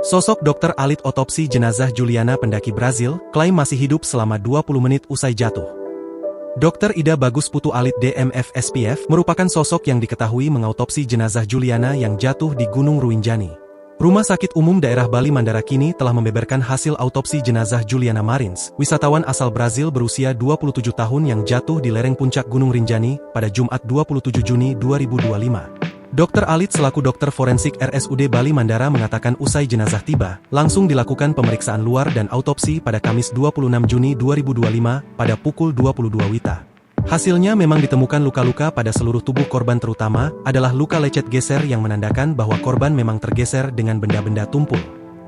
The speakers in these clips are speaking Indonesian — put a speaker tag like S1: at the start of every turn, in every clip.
S1: Sosok Dr. Alit otopsi jenazah Juliana pendaki Brazil, klaim masih hidup selama 20 menit usai jatuh. Dr. Ida Bagus Putu Alit DMF SPF merupakan sosok yang diketahui mengautopsi jenazah Juliana yang jatuh di Gunung Rinjani. Rumah Sakit Umum Daerah Bali Mandara kini telah membeberkan hasil autopsi jenazah Juliana Marins, wisatawan asal Brazil berusia 27 tahun yang jatuh di lereng puncak Gunung Rinjani pada Jumat 27 Juni 2025. Dr. Alit selaku dokter forensik RSUD Bali Mandara mengatakan usai jenazah tiba, langsung dilakukan pemeriksaan luar dan autopsi pada Kamis 26 Juni 2025 pada pukul 22 WITA. Hasilnya memang ditemukan luka-luka pada seluruh tubuh korban, terutama adalah luka lecet geser yang menandakan bahwa korban memang tergeser dengan benda-benda tumpul.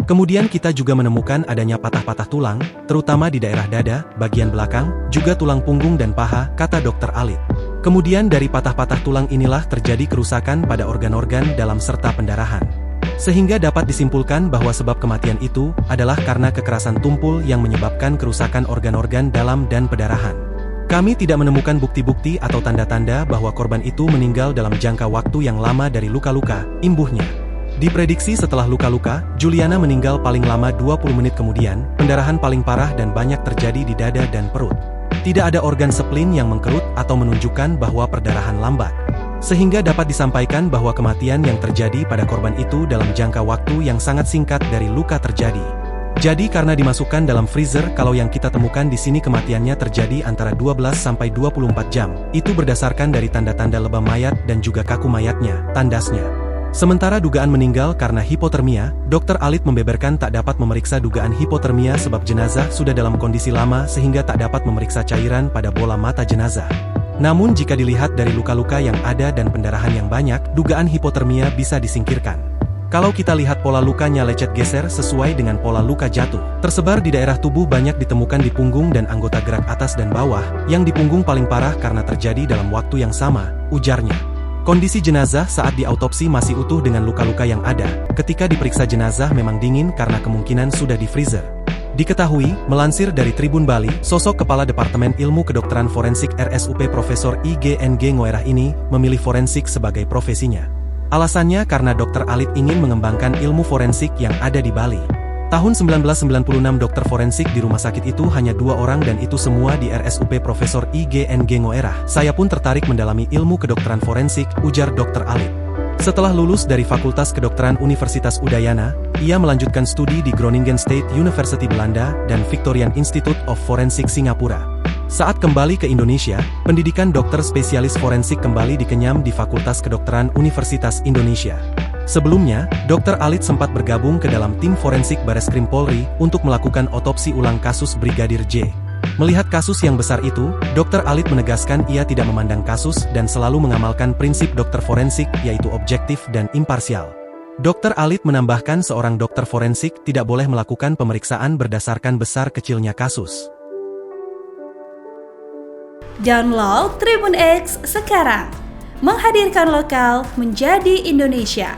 S1: Kemudian kita juga menemukan adanya patah-patah tulang, terutama di daerah dada, bagian belakang, juga tulang punggung dan paha, kata Dr. Alit. Kemudian dari patah-patah tulang inilah terjadi kerusakan pada organ-organ dalam serta pendarahan. Sehingga dapat disimpulkan bahwa sebab kematian itu adalah karena kekerasan tumpul yang menyebabkan kerusakan organ-organ dalam dan pendarahan. Kami tidak menemukan bukti-bukti atau tanda-tanda bahwa korban itu meninggal dalam jangka waktu yang lama dari luka-luka, imbuhnya. Diprediksi setelah luka-luka, Juliana meninggal paling lama 20 menit kemudian, pendarahan paling parah dan banyak terjadi di dada dan perut. Tidak ada organ spleen yang mengkerut atau menunjukkan bahwa perdarahan lambat. Sehingga dapat disampaikan bahwa kematian yang terjadi pada korban itu dalam jangka waktu yang sangat singkat dari luka terjadi. Jadi karena dimasukkan dalam freezer, kalau yang kita temukan di sini kematiannya terjadi antara 12 sampai 24 jam. Itu berdasarkan dari tanda-tanda lebam mayat dan juga kaku mayatnya, tandasnya. Sementara dugaan meninggal karena hipotermia, Dr. Alit membeberkan tak dapat memeriksa dugaan hipotermia sebab jenazah sudah dalam kondisi lama sehingga tak dapat memeriksa cairan pada bola mata jenazah. Namun jika dilihat dari luka-luka yang ada dan pendarahan yang banyak, dugaan hipotermia bisa disingkirkan. Kalau kita lihat pola lukanya lecet geser sesuai dengan pola luka jatuh. Tersebar di daerah tubuh, banyak ditemukan di punggung dan anggota gerak atas dan bawah, yang di punggung paling parah karena terjadi dalam waktu yang sama, ujarnya. Kondisi jenazah saat diautopsi masih utuh dengan luka-luka yang ada. Ketika diperiksa jenazah memang dingin karena kemungkinan sudah di freezer. Diketahui, melansir dari Tribun Bali, sosok Kepala Departemen Ilmu Kedokteran Forensik RSUP Profesor IGNG Ngoerah ini memilih forensik sebagai profesinya. Alasannya karena Dr. Alit ingin mengembangkan ilmu forensik yang ada di Bali. Tahun 1996 dokter forensik di rumah sakit itu hanya 2 orang dan itu semua di RSUP Profesor IGNG Ngoerah. Saya pun tertarik mendalami ilmu kedokteran forensik, ujar Dr. Alit. Setelah lulus dari Fakultas Kedokteran Universitas Udayana, ia melanjutkan studi di Groningen State University Belanda dan Victorian Institute of Forensic Singapura. Saat kembali ke Indonesia, pendidikan dokter spesialis forensik kembali dikenyam di Fakultas Kedokteran Universitas Indonesia. Sebelumnya, Dr. Alit sempat bergabung ke dalam tim forensik Bareskrim Polri untuk melakukan otopsi ulang kasus Brigadir J. Melihat kasus yang besar itu, Dr. Alit menegaskan ia tidak memandang kasus dan selalu mengamalkan prinsip dokter forensik yaitu objektif dan imparsial. Dr. Alit menambahkan seorang dokter forensik tidak boleh melakukan pemeriksaan berdasarkan besar kecilnya kasus.
S2: Download Tribun X sekarang, menghadirkan lokal menjadi Indonesia.